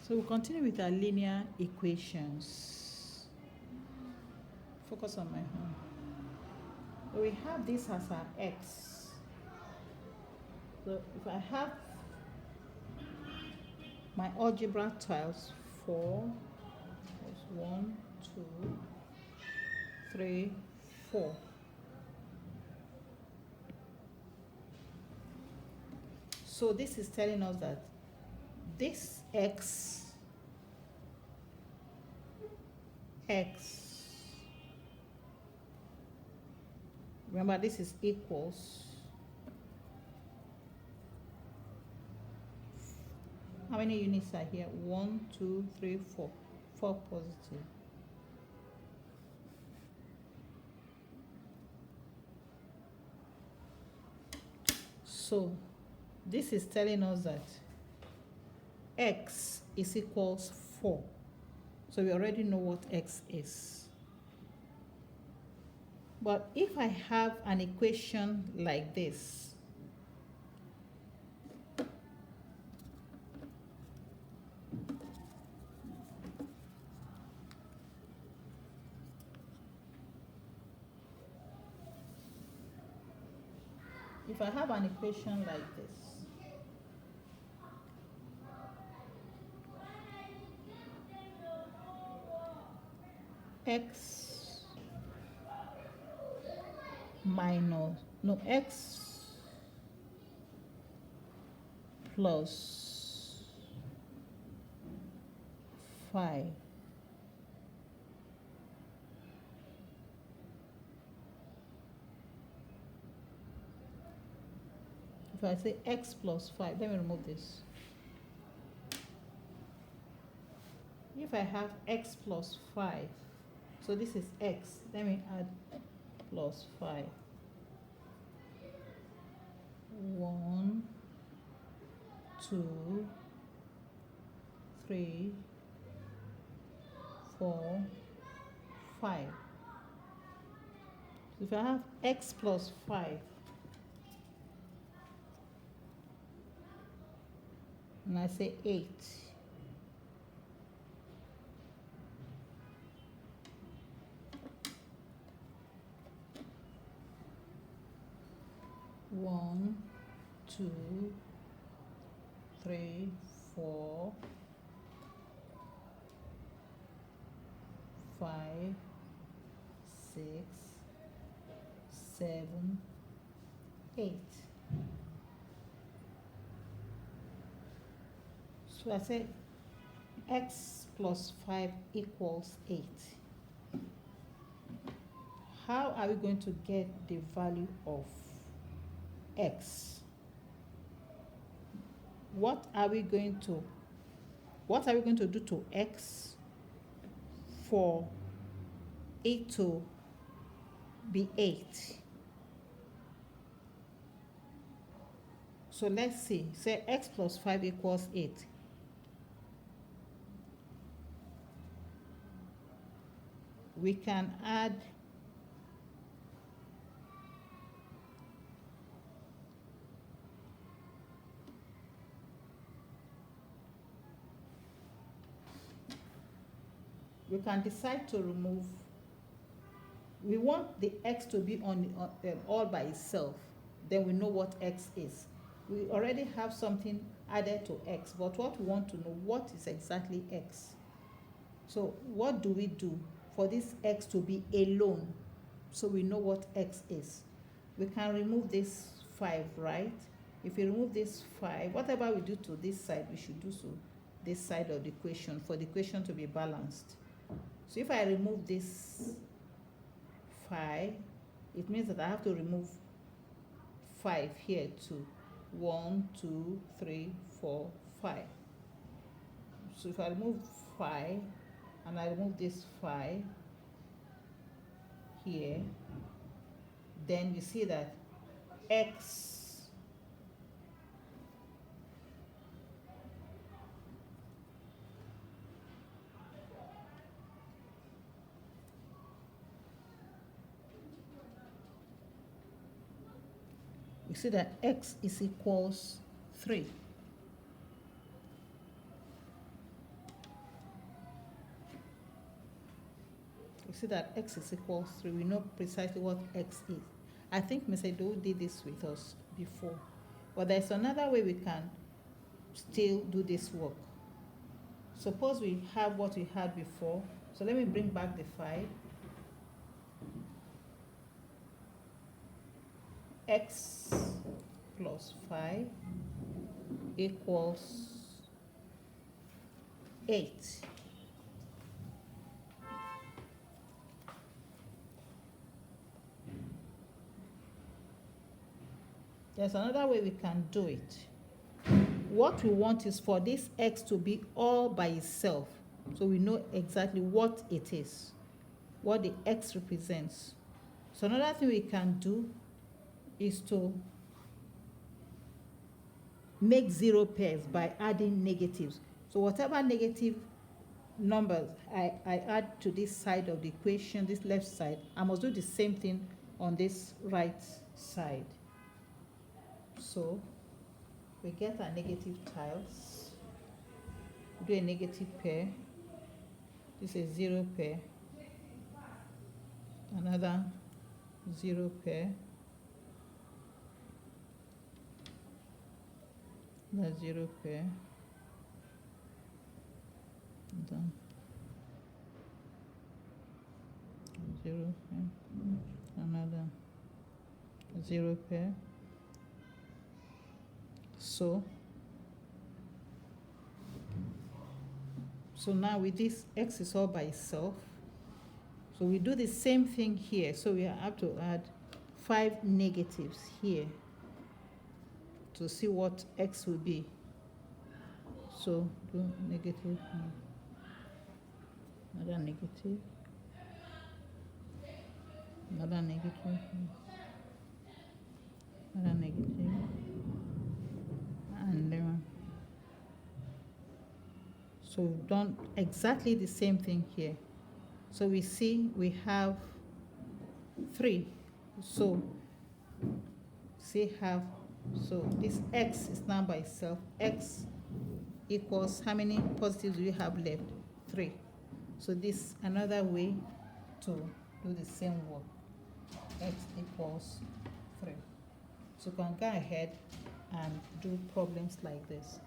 So we'll continue with our linear equations. Focus on my hand. So we have this as our x. So if I have my algebra tiles 4, 1, 2, 3, 4. So this is telling us that this x remember this is equals, how many units are here? 1, 2, 3, 4. 4 positive. So this is telling us that x is equals 4. So we already know what x is. But if I have an equation like this, if I have an equation like this, x minus, no, x plus 5 if I say x plus 5, let me remove this. If I have x plus 5, so this is x, let me add plus 5. 1, 2, 3, 4, 5. So if I have x plus 5, and I say 8, one, 2, 3, 4, 5, 6, 7, 8. So I say x plus 5 equals 8. How are we going to get the value of x? What are we going to do to x for it to be 8? So let's see. Say x plus 5 equals 8. We can add we can decide to remove. We want the x to be on all by itself. Then we know what x is. We already have something added to x, but what we want to know, what is exactly x? So what do we do for this x to be alone, so we know what x is? We can remove this 5, right? If we remove this 5, whatever we do to this side, we should do so this side of the equation for the equation to be balanced. So if I remove this 5, it means that I have to remove 5 here too. 1, 2, 3, 4, 5. So if I remove 5 and I remove this 5 here, then you see that x you see that x is equals 3. You see that x is equals 3. We know precisely what x is. I think Mr. Edo did this with us before. But there's another way we can still do this work. Suppose we have what we had before. So let me bring back the 5. X plus 5 equals 8. There's another way we can do it. What we want is for this x to be all by itself, so we know exactly what it is, what the x represents. So another thing we can do is to make 0 pairs by adding negatives. So whatever negative numbers I add to this side of the equation, this left side, I must do the same thing on this right side. So we get our negative tiles, do a negative pair, this is 0 pair, another 0 pair, that's 0 pair, done. 0 pair, another 0 pair. So now with this, x is all by itself. So we do the same thing here. So we have to add 5 negatives here to see what x will be. So do negative, another negative, another negative, another negative, and then so we've done exactly the same thing here. So we see we have 3. So see have, so this x is now by itself. X equals, how many positives do we have left? 3. So this another way to do the same work. X equals 3. So you can go ahead and do problems like this.